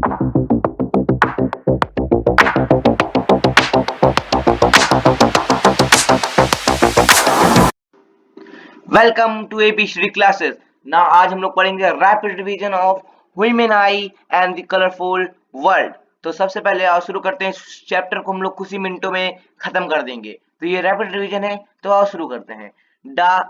Welcome to AP Shri classes. ना आज हम लोग पढ़ेंगे rapid revision of human eye and the colourful world. तो सबसे पहले आओ शुरू करते हैं। चैप्टर को हम लोग कुछ ही मिनटों में खत्म कर देंगे। तो ये रैपिड रिवीजन है, तो आओ शुरू करते हैं।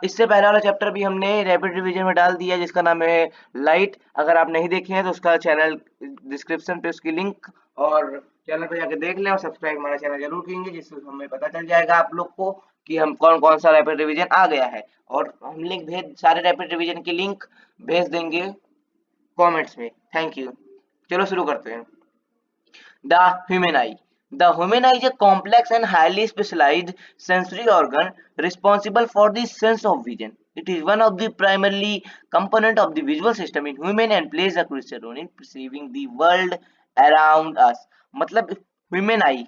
इससे पहले वाला चैप्टर भी हमने रैपिड रिवीजन में डाल दिया, जिसका नाम है लाइट। अगर आप नहीं देखे हैं तो उसका चैनल डिस्क्रिप्शन पे उसकी लिंक और चैनल पे जाके देख लें और सब्सक्राइब हमारा चैनल जरूर कीजिए, जिससे हमें पता चल जाएगा आप लोग को कि हम कौन कौन सा रैपिड रिवीजन आ गया है। और हम लिंक भेज सारे रैपिड रिवीजन की लिंक भेज देंगे कमेंट्स में। Thank you. चलो शुरू करते हैं। The human I. The human eye is a complex and highly specialized sensory organ responsible for the sense of vision. It is one of the primarily component of the visual system in human and plays a crucial role in perceiving the world around us. मतलब human आई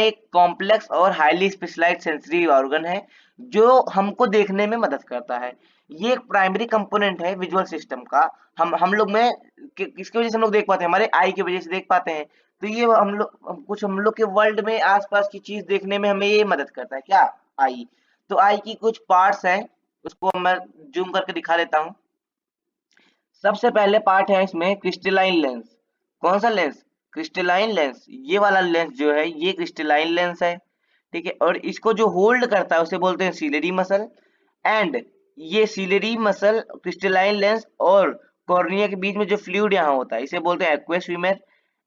एक complex और highly specialised sensory organ है जो हमको देखने में मदद करता है। ये एक प्राइमरी कंपोनेंट है विजुअल सिस्टम का। हम लोग में किसकी वजह से हम लोग देख पाते हैं? हमारे आई की वजह से देख पाते हैं। तो ये हम लोग के वर्ल्ड में आसपास की चीज देखने में हमें ये मदद करता है। क्या? आई। तो आई की कुछ पार्ट्स हैं, उसको मैं जूम करके दिखा देता हूँ। सबसे पहले पार्ट है इसमें क्रिस्टलाइन लेंस। कौन सा लेंस? Crystalline lens. ये वाला लेंस जो है ये क्रिस्टलाइन लेंस है, ठीक है। और इसको जो होल्ड करता है उसे बोलते हैं सीलरी मसल। एंड ये सीलरी मसल, क्रिस्टलाइन लेंस और कॉर्निया के बीच में जो फ्लूइड यहाँ होता है इसे बोलते हैं aqueous humour.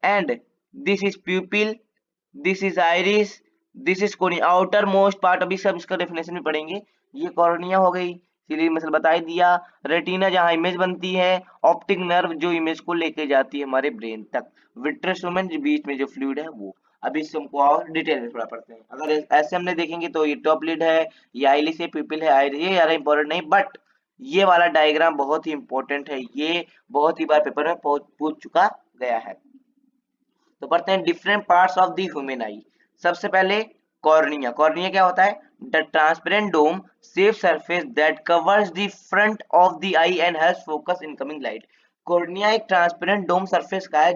And this is प्यूपिल, this is iris, this is cornea. Outer most part अभी सब इसका डेफिनेशन में पढ़ेंगे। ये कॉर्निया हो गई, सीलरी मसल बता ही दिया। रेटिना जहाँ इमेज बनती है, ऑप्टिक नर्व जो इमेज को लेके जाती है हमारे ब्रेन तक, विट्रस ह्यूमन जो बीच में जो फ्लूइड है वो। अभी इससे हमको और डिटेल में थोड़ा पढ़ते हैं। अगर ऐसे हमने देखेंगे तो ये टॉप लिड है, ये आईलिस है, प्यूपिल है, आइरिस। ये ज्यादा इंपॉर्टेंट नहीं, बट ये वाला डायग्राम बहुत ही इंपॉर्टेंट है। ये बहुत ही बार पेपर में पूछ चुका गया है। तो पढ़ते हैं different parts of the human eye. सबसे पहले कॉर्निया। कॉर्निया क्या होता है? The transparent dome safe surface that covers the front of the eye and helps focus incoming light. Cornea एक ट्रांसपेरेंट डोम सरफेस का है,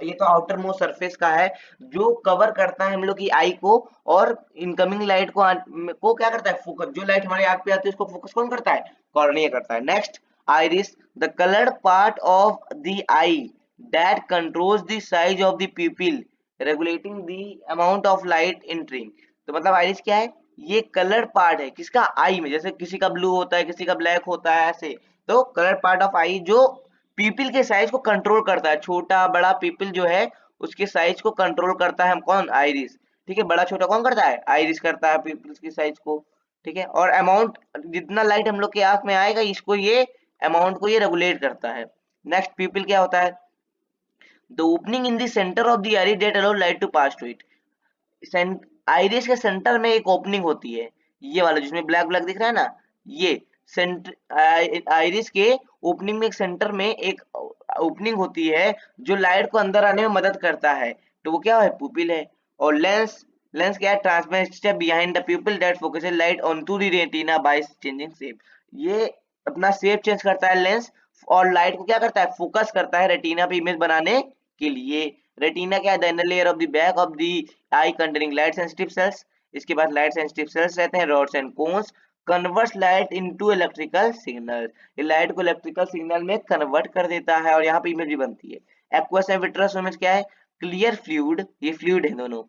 ये तो आउटर मोस्ट सरफेस का है, जो कवर करता है हम लोग की आई को और इनकमिंग लाइट को क्या करता है? फोकस। जो लाइट हमारे आंख पे आती है उसको फोकस कौन करता है? कॉर्निया करता है। Next iris, the colored part of the eye that controls the size of the pupil, regulating the amount of light entering। तो मतलब आइरिस क्या है? ये कलर्ड पार्ट है किसका? आई में। जैसे किसी का ब्लू होता है, किसी का ब्लैक होता है, ऐसे। तो कलर्ड पार्ट ऑफ आई जो पीपल के साइज को कंट्रोल करता है। छोटा बड़ा पीपल जो है उसके साइज को कंट्रोल करता है हम कौन? आइरिस। ठीक है। बड़ा छोटा कौन करता है? आइरिस करता है पीपल की साइज को। ठीक है। और अमाउंट, जितना लाइट हम लोग के आंख में आएगा इसको ये अमाउंट को ये रेगुलेट करता है। नेक्स्ट पीपल क्या होता है? The opening in the centre of the iris that allow light to pass to it. Iris के सेंटर में एक ओपनिंग होती है, ये वाला जिसमें ब्लैक ब्लैक दिख रहा है ना, ये सेंटर आइरिस के ओपनिंग में, एक सेंटर में एक ओपनिंग होती है जो लाइट को अंदर आने में मदद करता है। तो वो क्या है? पुपिल है। और लेंस, लेंस क्या है? Transparent step behind the प्यूपिल that focuses light onto the retina by changing shape. ये अपना शेप चेंज करता है लेंस, और लाइट को क्या करता है? फोकस करता है रेटिना पे इमेज बनाने के लिए। रेटिना क्या है? The inner layer of the back of the eye containing light sensitive cells. इसके बाद लाइट सेंसिटिव सेल्स रहते हैं, rods and cones, converts light into electrical signal. ये लाइट को इलेक्ट्रिकल सिग्नल में कन्वर्ट कर देता है और यहाँ पे इमेज भी बनती है। एक्वस एंड विट्रस इमेज क्या है? क्लियर फ्लूइड, ये फ्लूइड है दोनों,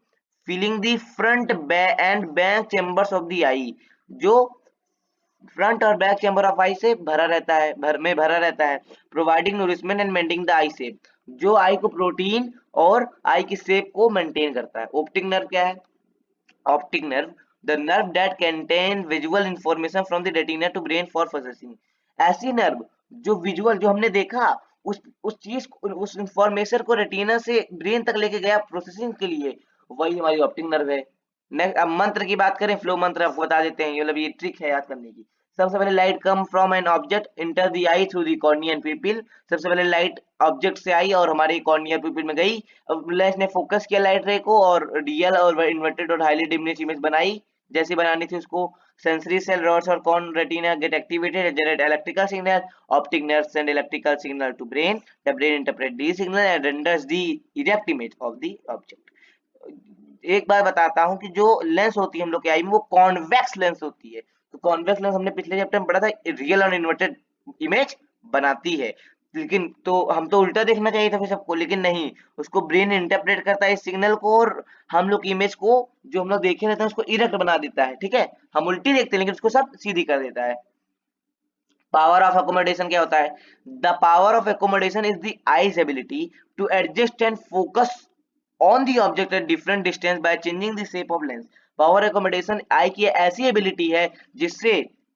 filling the front and back chambers of the eye, जो फ्रंट और बैक चेंबर ऑफ आई से भरा रहता है, भरा रहता है। Providing nourishment and maintaining the eye shape, जो आई को प्रोटीन और आई की शेप को मेंटेन करता है। ऑप्टिक नर्व क्या है? Optic nerve, the nerve that contain visual information from the retina to brain for processing. ऐसी नर्व जो विजुअल, जो हमने देखा उस चीज को, उस इंफॉर्मेशन को रेटिना से ब्रेन तक लेके गया प्रोसेसिंग के लिए, वही हमारी ऑप्टिक नर्व है। नेक्स्ट, अब मंत्र की बात करें, फ्लो मंत्र आपको बता देते हैं, मतलब ये ट्रिक है याद करने की। सबसे पहले light come from an object inter the I through the cornea and प्यूपिल। सबसे पहले लाइट ऑब्जेक्ट से आई और हमारे कॉर्निया प्यूपिल में गई। अब लेंस ने फोकस किया लाइट रे को और रियल और इन्वर्टेड और हाईली डिमिनिश इमेज बनाई जैसी बनानी थी उसको। sensory cell rods or cone retina get activated and generate electrical signal. Optic nerves send electrical signal to brain. The brain interprets these signal and renders the erect image of the object. एक बार बताता हूँ कि जो lens होती है हम लोग के आई में वो कॉन्वेक्स लेंस होती है। तो कॉन्वेक्स लेंस हमने पिछले चैप्टर में पढ़ा था, रियल और इन्वर्टेड इमेज बनाती है। लेकिन तो हम तो उल्टा देखना चाहिए था फिर सबको, लेकिन नहीं, उसको ब्रेन इंटरप्रेट करता है इस सिग्नल को और हम लोग इमेज को जो हम लोग देखे रहते हैं उसको इरेक्ट बना देता है। ठीक है, हम उल्टी देखते हैं लेकिन उसको सब सीधी कर देता है। पावर ऑफ अकोमोडेशन क्या होता है? The power of accommodation is the eye's ability to adjust and focus on the object at different distance by changing the shape of lens. Power accommodation eye की ऐसी एबिलिटी है जिससे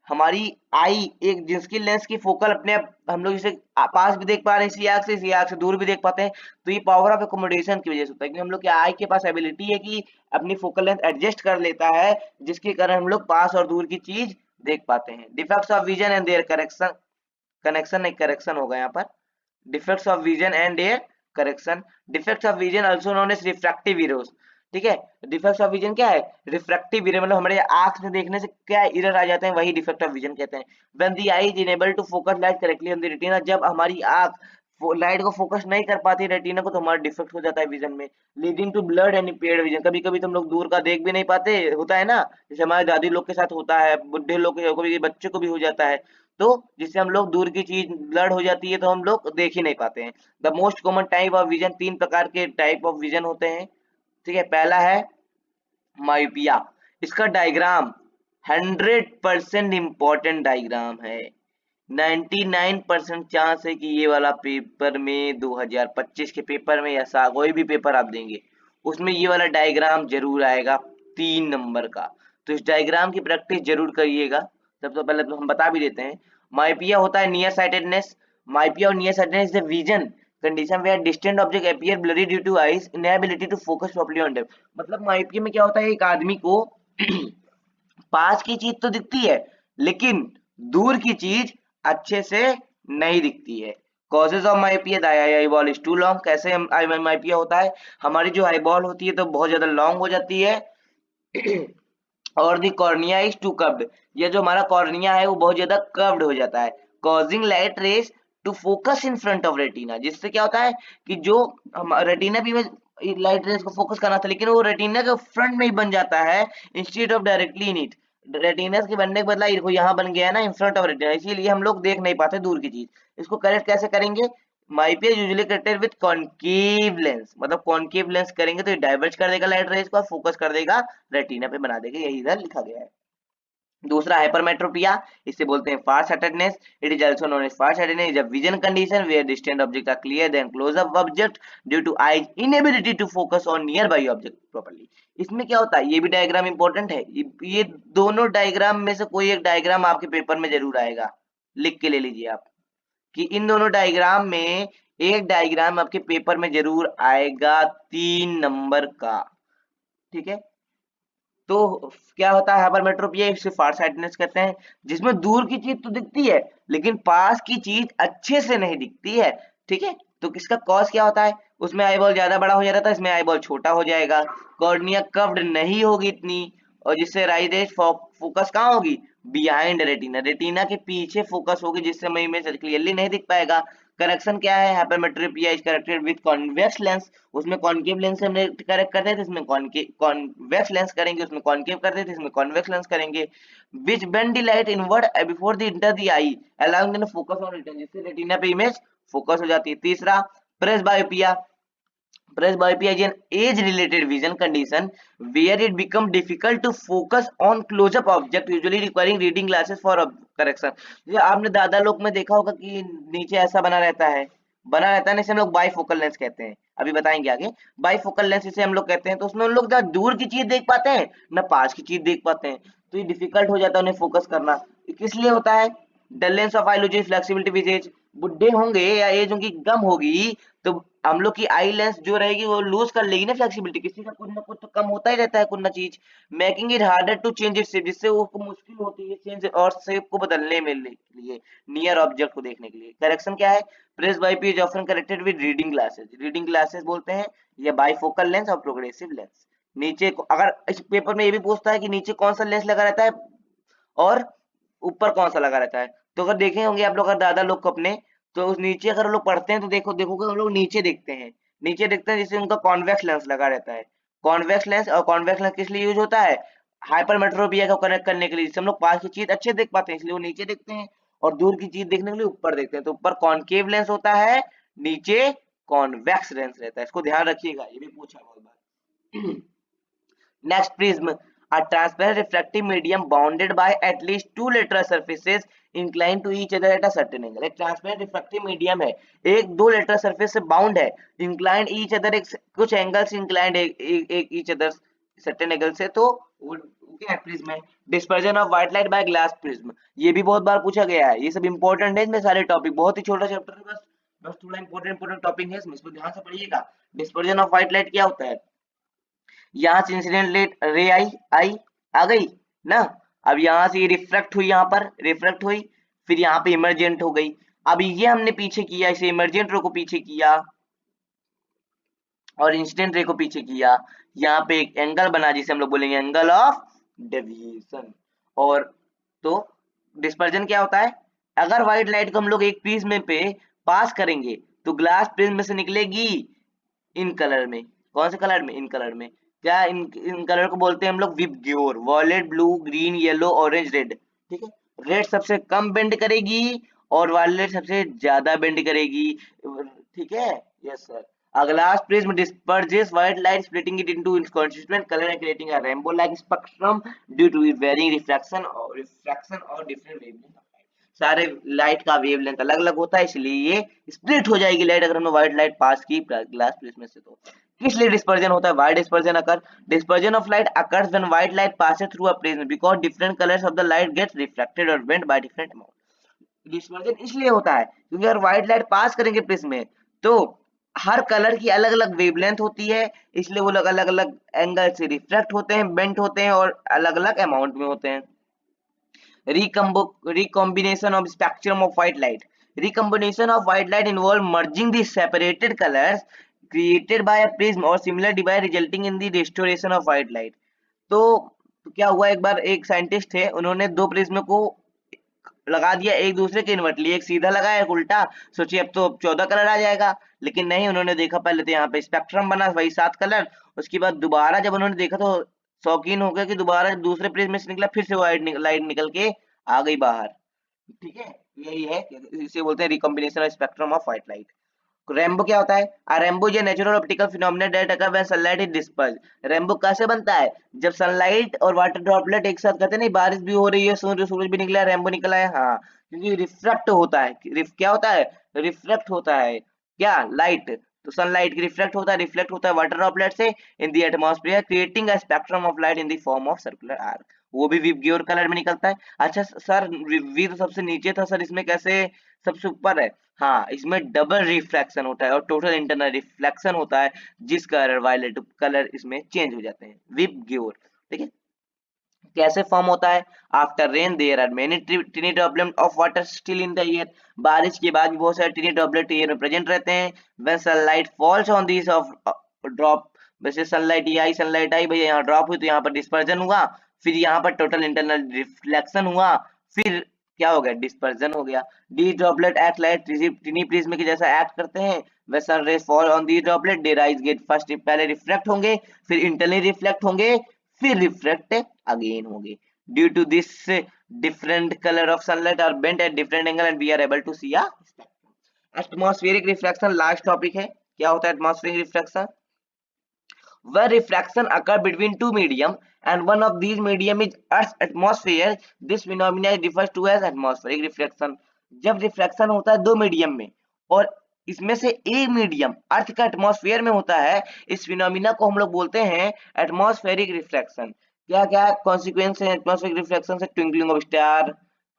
हमारी आई एक जिसकी लेंस की फोकल अपने हम लोग इसे पास भी देख पा रहे हैं इसी आग से दूर भी देख पाते हैं। तो ये पावर ऑफ अकोमोडेशन की वजह से होता है कि हम लोग के आई के पास एबिलिटी है कि अपनी फोकल लेंथ एडजस्ट कर लेता है, जिसके कारण हम लोग पास और दूर की चीज देख पाते हैं। Defects of vision and their correction, connection नहीं करेक्शन होगा यहाँ पर, defects of vision and their correction. Defects of vision also known as refractive errors. ठीक है, डिफेक्ट्स ऑफ विजन क्या है? रिफ्रैक्टिव एरर, मतलब हमारे आंख से देखने से क्या एरर आ जाते हैं वही डिफेक्ट ऑफ विजन कहते हैं। When the eye is enable to focus light correctly on the retina, जब हमारी आंख लाइट को फोकस नहीं कर पाती रेटिना को तो हमारा डिफेक्ट हो जाता है विजन में, leading to blurred and impaired vision. कभी कभी तो हम लोग दूर का देख भी नहीं पाते, होता है ना, जैसे हमारे दादी लोग के साथ होता है, बुढ़े लोग के कभी बच्चे को भी हो जाता है, तो जिससे हम लोग दूर की चीज ब्लड हो जाती है तो हम लोग देख ही नहीं पाते हैं। The most common type of vision, तीन प्रकार के टाइप ऑफ विजन होते हैं। ठीक है, पहला है मायोपिया। इसका डायग्राम 100% इम्पोर्टेंट डायग्राम है। 99% चांस है कि ये वाला पेपर में 2025 के पेपर में या कोई भी पेपर आप देंगे उसमें ये वाला डायग्राम जरूर आएगा, 3 नंबर का। तो इस डायग्राम की प्रैक्टिस जरूर करिएगा। सबसे पहले तो हम बता भी देते हैं, माइपिया होता है नियर साइटेडनेस। माइपिया और near sightedness is the vision condition where distant object appear blurry due to eye's inability to focus properly on them. मतलब माइपिया में क्या होता है, एक आदमी को पास की चीज तो दिखती है लेकिन दूर की चीज अच्छे से नहीं दिखती है। Causes of myopia, the eyeball is too long. कैसे माइपिया होता है, हमारी जो आईबॉल होती है तो बहुत ज्यादा लॉन्ग हो जाती है और दी कॉर्निया इज टू कर्व्ड, ये जो हमारा कॉर्निया है वो बहुत ज्यादा कर्व्ड हो जाता है। Causing light rays to focus in front of retina, जिससे क्या होता है कि जो रेटिना भी में लाइट रेज को फोकस करना था लेकिन वो रेटिना के फ्रंट में ही बन जाता है instead of directly in it. Retina के बनने के बदला वो यहाँ बन गया है ना इन फ्रंट ऑफ रेटिना, इसीलिए हम लोग देख नहीं पाते दूर की चीज। इसको करेक्ट कैसे करेंगे? माइपिया usually corrected with concave lens, मतलब कॉनकेव लेंस करेंगे तो ये डाइवर्ज कर देगा लाइट रेज को और फोकस कर देगा रेटिना पे, बना देगा, यही इधर लिखा गया है। दूसरा हाइपरमेट्रोपिया, इसे बोलते हैं far sightedness. It is also known as far sightedness is a vision condition where distant object are clear than close up object due to eye's inability to focus on nearby object properly. इसमें क्या होता है, ये भी diagram important है, ये दोनों diagram में से कोई एक डायग्राम आपके पेपर में जरूर आएगा, लिख के ले लीजिए आप कि इन दोनों डायग्राम में एक डायग्राम आपके पेपर में जरूर आएगा 3 नंबर का। ठीक है, तो क्या होता है हाइपरमेट्रोपिया, इसे फार साइटनेस कहते हैं, जिसमें दूर की चीज तो दिखती है लेकिन पास की चीज अच्छे से नहीं दिखती है। ठीक है, तो किसका कॉज क्या होता है, उसमें आईबॉल ज्यादा बड़ा हो जाता था, इसमें आईबॉल छोटा हो जाएगा, कॉर्निया कर्व्ड नहीं होगी इतनी, और जिससे राइज फोकस कहाँ होगी, बिहाइंड रेटिना, रेटिना के पीछे फोकस होगी, जिससे हमें इमेज क्लियरली नहीं दिख पाएगा। करेक्शन क्या है, hypermetropia is corrected with convex lens, उसमें कॉनकेव लेंस से हमने करेक्ट करते थे, इसमें कॉन्वेक्स लेंस करेंगे, उसमें कॉनकेव करते थे, इसमें कॉन्वेक्स लेंस करेंगे। Which bend the light inward before the enter the eye allowing them focus on return, जिससे रेटिना पे इमेज फोकस हो जाती है। तीसरा presbyopia, presbyopia is an age-related vision condition where it becomes difficult to focus on close-up object, usually requiring reading glasses for correction। ये आपने दादा लोग में देखा होगा कि नीचे ऐसा बना रहता है ना, इसे हम लोग बाइफोकल लेंस कहते हैं, अभी बताएंगे आगे। बाइफोकल लेंस इसे हम लोग कहते हैं, तो उसमें उन लोग जहाँ दूर की चीज देख पाते हैं ना पास की चीज देख पाते हैं, तो ये डिफिकल्ट हो जाता है उन्हें फोकस करना। किस लिए होता है, dullness of eye loses flexibility with age, बुढ़े होंगे या एज उनकी कम होगी तो हम लोग की आई लेंस जो रहेगी वो लूज कर लेगी ना फ्लेक्सिबिलिटी, किसी का कुछ ना कुछ तो कम होता ही रहता है कुछ ना चीज, making it harder to change it shape, जिससे उसको मुश्किल होती है चेंज और शेप को बदलने में लिए नियर ऑब्जेक्ट को देखने के लिए। करेक्शन क्या है, presbyopia is often corrected with reading glasses, reading glasses बोलते हैं या बाइफोकल लेंस और प्रोग्रेसिव लेंस। नीचे अगर इस पेपर में ये भी पूछता है कि नीचे कौन सा लेंस लगा रहता है, और ऊपर कौन सा लगा रहता है। तो अगर देखे होंगे आप लोग, अगर दादा लोग को अपने, तो उस नीचे अगर लोग पढ़ते हैं तो देखोगे हम लोग नीचे देखते हैं, जिससे उनका कॉन्वेक्स लेंस लगा रहता है। कॉन्वेक्स लेंस, और कॉन्वेक्स लेंस किस लिए यूज होता है, हाइपरमेट्रोपिया को कनेक्ट करने के लिए, जिससे हम लोग पास की चीज अच्छे देख पाते हैं, इसलिए वो नीचे देखते हैं, और दूर की चीज देखने के लिए ऊपर देखते हैं। तो ऊपर कॉनकेव लेंस होता है, नीचे कॉन्वेक्स लेंस रहता है, इसको ध्यान रखिएगा, ये भी पूछा बहुत बार। Next, prism, a transparent refractive medium bounded by at least two lateral surfaces inclined to each other at a certain angle। एक ट्रांसपेरेंट रिफ्रैक्टिव मीडियम है, एक दो लेटरल सरफेस से बाउंड है, इंक्लाइंड ईच अदर, एक कुछ एंगल्स इंक्लाइंड एक each other certain angle से, तो वो क्या है, प्रिज्म है। Dispersion of white light by glass prism, ये भी बहुत बार पूछा गया है, ये सब इंपॉर्टेंट है, इसमें सारे टॉपिक, बहुत ही छोटा चैप्टर है, बस बस थोड़ा इंपॉर्टेंट टॉपिक है इसमें, इसको ध्यान से पढ़िएगा। डिस्पर्जन ऑफ व्हाइट लाइट क्या होता है, यहाँ से इंसिडेंट रे आई आई आ गई ना, अब यहाँ से रिफ्रैक्ट हुई, यहाँ पर रिफ्रैक्ट हुई, फिर यहाँ पे इमरजेंट हो गई। अब ये हमने पीछे किया, इसे इमरजेंट रे को पीछे किया और इंसिडेंट रे को पीछे किया, यहाँ पे एक एंगल बना जिसे हम लोग बोलेंगे एंगल ऑफ डेविएशन। और तो डिस्पर्जन क्या होता है, अगर व्हाइट लाइट को हम लोग एक प्रिज्म पे पास करेंगे तो ग्लास प्रिज्म में से निकलेगी इन कलर में, कौन से कलर में, इन कलर में, क्या इन कलर को बोलते हैं हम लोग VIBGYOR, violet, blue, green, yellow, orange, red. ठीक है, रेड सबसे कम बेंड करेगी और वॉयलेट सबसे ज्यादा बेंड करेगी। ठीक है, yes sir. A glass prism disperses white light, splitting it into its constituent color and creating a rainbow-like spectrum due to its varying refraction or different wavelength of light। सारे light का wavelength अलग अलग होता है, इसलिए ये split हो जाएगी लाइट अगर हमने व्हाइट लाइट पास की ग्लास प्रिज्म से। तो किस लिए डिस्पर्जन होता है, why dispersion occur, dispersion of light occurs when white light passes through a prism because different colors of the light gets refracted or bent by different amount। Dispersion इसलिए होता है क्योंकि अगर व्हाइट लाइट पास करेंगे prism में तो हर colour की अलग अलग वेवलेंथ होती है, इसलिए वो लोग अलग अलग एंगल से रिफ्रैक्ट होते हैं, बेंट होते हैं और अलग अलग अमाउंट में होते हैं। recombination of spectrum of white light, recombination of white light involve merging the separated colors created by a prism or similar device resulting in the restoration of white light। तो क्या हुआ, एक बार एक साइंटिस्ट थे, उन्होंने दो प्रिज्म को लगा दिया एक दूसरे के इन्वर्टली, एक सीधा लगाया एक उल्टा, सोचिए अब तो 14 कलर आ जाएगा, लेकिन नहीं, उन्होंने देखा पहले तो यहाँ पे स्पेक्ट्रम बना वही 7 कलर, उसके बाद दोबारा जब उन्होंने देखा तो शौकीन हो गया कि दोबारा जब दूसरे प्रिज्म से निकला फिर से वाइट लाइट निकल के आ गई बाहर। ठीक है, यही है, इसे बोलते हैं recombination of spectrum of white light. Rainbow क्या होता है, rainbow is natural optical phenomena that occur when sunlight is disperse. Rainbow कैसे बनता है, जब सनलाइट और वाटर ड्रॉपलेट एक साथ, कहते नहीं बारिश भी हो रही है, सूरज भी निकला है, रेनबो निकला है, हाँ, क्योंकि रिफ्रैक्ट होता है, क्या होता है, रिफ्लेक्ट होता है, क्या, लाइट, तो सनलाइट रिफ्लेक्ट होता है वाटर ड्रॉपलेट से इन the atmosphere creating a spectrum of light in the form of circular arc, वो भी विबग्योर कलर में निकलता है। अच्छा सर, वी तो सबसे नीचे था सर, इसमें कैसे सबसे ऊपर है, हाँ, इसमें डबल रिफ्लेक्शन होता है और टोटल इंटरनल रिफ्लेक्शन होता है, जिस कलर वायलेट कलर इसमें चेंज हो जाते हैं, विबग्योर। ठीक है, कैसे फॉर्म होता है, after rain there are many tiny droplet of water still in the air, बारिश के बाद भी बहुत सारे टिनी ड्रॉपलेट एयर में प्रेजेंट रहते हैं। When sunlight falls on this of drop, वैसे सनलाइट ये आई, सनलाइट आई भैया, यहाँ ड्रॉप हुई तो यहाँ पर डिस्पर्जन हुआ, फिर यहाँ पर टोटल इंटरनल रिफ्लेक्शन हुआ, फिर क्या हो गया, डिस्पर्जन हो गया। The droplet act like tiny prism के जैसा एक्ट करते हैं, वे sun rays fall on the droplet, the rays get first, पहले रिफ्लेक्ट होंगे, फिर इंटरनली रिफ्लेक्ट होंगे, फिर रिफ्लेक्ट अगेन होंगे। Due to this different color of sunlight are bent at different angle and we are able to see a spectrum। Atmospheric reflection last topic है, क्या होता है atmospheric reflection, where refraction occur between two medium and one of these medium is Earth's atmosphere, this phenomena is referred to as atmospheric reflection। जब reflection होता है दो medium में और इसमें से एक मीडियम अर्थ का एटमॉस्फेयर में होता है, इस फिनोमिना को हम लोग बोलते हैं एटमॉस्फेरिक रिफ्लेक्शन। क्या क्या कॉन्सिक्वेंस है एटमॉस्फेरिक रिफ्लेक्शन से, ट्विंकलिंग ऑफ स्टार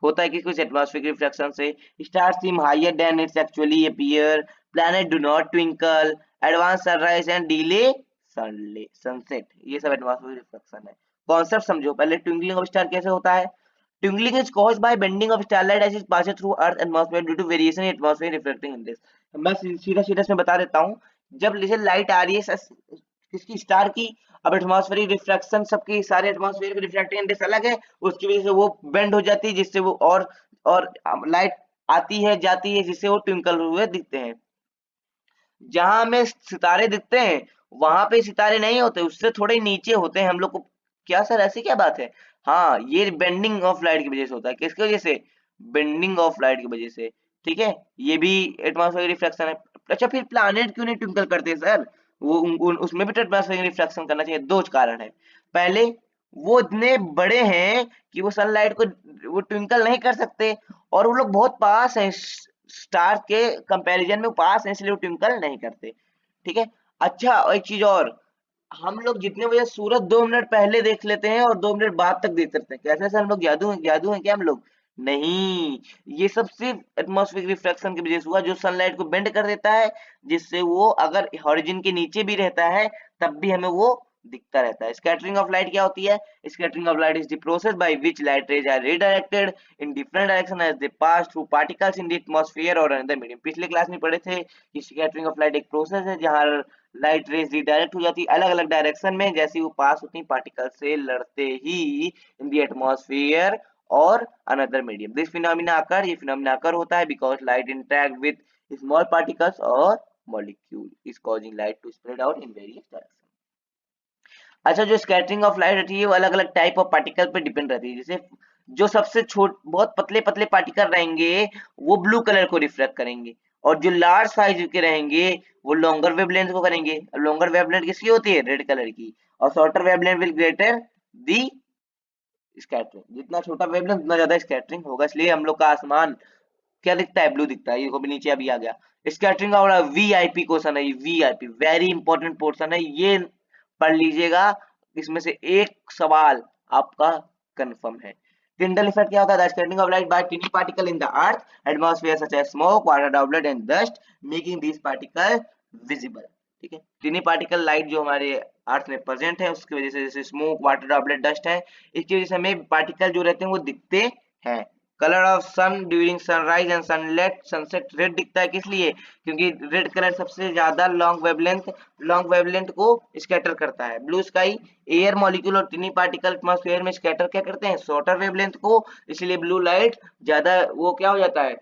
होता है कि कुछ एटमॉस्फेरिक रिफ्लेक्शन से, star seem higher than its actually appear, planet do not twinkle, advance sunrise and delay sunset, ये सब एटमॉस्फेरिक रिफ्लेक्शन है। कॉन्सेप्ट समझो पहले, ट्विंकलिंग ऑफ स्टार कैसे होता है, twinkling is caused by bending of starlight as it passes through earth atmosphere due to variation in atmosphere reflecting index. मैं सीधा सीधा इसमें बता देता हूँ, जब जैसे लाइट आ रही है किसकी, स्टार की, अब एटमॉस्फेरिक रिफ्रैक्शन, सबकी सारे एटमॉस्फेयर के रिफ्रैक्टिंग इंडेक्स अलग है, उसकी वजह से वो बेंड हो जाती है, जिससे वो और लाइट आती है जाती है, जिससे वो ट्विंकल हुए दिखते हैं। जहां हमें सितारे दिखते हैं वहां पे सितारे नहीं होते, उससे थोड़े नीचे होते हैं हम लोग को। क्या सर, ऐसी क्या बात है? हाँ, ये बेंडिंग ऑफ लाइट की वजह से होता है। किसकी वजह से? बेंडिंग ऑफ लाइट की वजह से। ठीक है, ये भी एटमॉस्फेरिक रिफ्लेक्शन है। अच्छा, फिर प्लैनेट क्यों नहीं ट्विंकल करते सर? वो उसमें भी तो एटमॉस्फेरिक रिफ्लेक्शन करना चाहिए। दो कारण है। पहले, वो इतने बड़े हैं कि वो सनलाइट को वो ट्विंकल नहीं कर सकते, और वो लोग बहुत पास हैं, स्टार के कंपैरिजन में पास है, इसलिए वो ट्विंकल नहीं करते। ठीक है। अच्छा, और एक चीज और, हम लोग जितने बजे सूरज 2 मिनट पहले देख लेते हैं और 2 मिनट बाद तक देख सकते हैं। कैसे सर, हम लोग जादू है क्या हम लोग? नहीं, ये सब सिर्फ एटमॉस्फेरिक रिफ्लेक्शन की वजह से हुआ, जो सनलाइट को बेंड कर देता है, जिससे वो अगर हॉरिजन के नीचे भी रहता है तब भी हमें वो दिखता रहता है। स्कैटरिंग ऑफ लाइट क्या होती है? Scattering of light is the process by which light rays are redirected in different direction as they pass through particles in the atmosphere or another medium। पिछले क्लास में पढ़े थे कि स्कैटरिंग ऑफ लाइट एक process है जहां light rays redirect हो जाती है अलग अलग डायरेक्शन में, जैसे वो पास होती है पार्टिकल से लड़ते ही इन द एटमॉस्फेयर और another medium. This phenomena occur, ये फिनोमिना अकर होता है because light interact with small particles और molecule is causing light to spread out in various direction. अच्छा, जो स्कैटरिंग ऑफ लाइट रहती है वो अलग अलग टाइप ऑफ पार्टिकल पे डिपेंड रहती है। जैसे जो सबसे छोट बहुत पतले पतले पार्टिकल रहेंगे वो ब्लू कलर को रिफ्लेक्ट करेंगे, और जो लार्ज साइज के रहेंगे वो लॉन्गर वेवलेंथ को करेंगे। लॉन्गर वेवलेंथ किसकी होती है? रेड कलर की। और shorter wavelength will greater the scattering. जितना छोटा वेवलेंथ उतना ज्यादा स्कैटरिंग होगा, इसलिए हम लोग का आसमान क्या दिखता है? ब्लू दिखता है। ये को भी नीचे अभी आ गया। स्कैटरिंग का वीआईपी क्वेश्चन है, वीआईपी वेरी इंपॉर्टेंट पोर्शन है, ये पढ़ लीजिएगा। इसमें से एक सवाल आपका कंफर्म है। टिंडल इफेक्ट क्या होता है? Scattering of light by tiny particle in the earth atmosphere such as smoke, water droplet and dust, making this particle visible. ठीक है, टिनी पार्टिकल लाइट जो हमारे अर्थ में प्रेजेंट है उसकी वजह से, जैसे स्मोक, वाटर ड्रॉपलेट, डस्ट है, इसकी वजह से हमें पार्टिकल जो रहते हैं वो दिखते हैं। Colour of sun during sunrise and sunset red दिखता है, किस लिए? क्योंकि रेड कलर सबसे ज्यादा लॉन्ग वेवलेंथ को स्कैटर करता है। ब्लू स्काई, एयर मॉलिक्यूल और टिनी पार्टिकल एटमॉस्फेयर में स्कैटर क्या करते हैं? शॉर्टर वेवलेंथ को, इसलिए ब्लू लाइट ज्यादा वो क्या हो जाता है?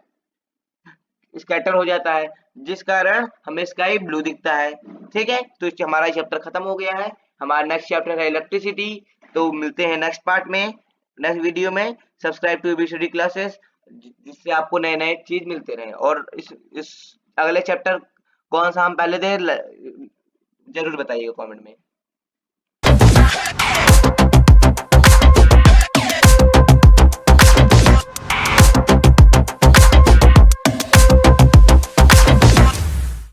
स्कैटर हो जाता है, जिस कारण हमें स्काई ब्लू दिखता है। ठीक है, तो इससे हमारा चैप्टर खत्म हो गया है। हमारा नेक्स्ट चैप्टर है इलेक्ट्रिसिटी। तो मिलते हैं नेक्स्ट पार्ट में, नेक्स्ट वीडियो में। सब्सक्राइब टू एबीसीडी क्लासेस, जिससे आपको नए नए चीज मिलते रहे। और इस अगले चैप्टर कौन सा हम पहले दे, जरूर बताइएगा कमेंट में।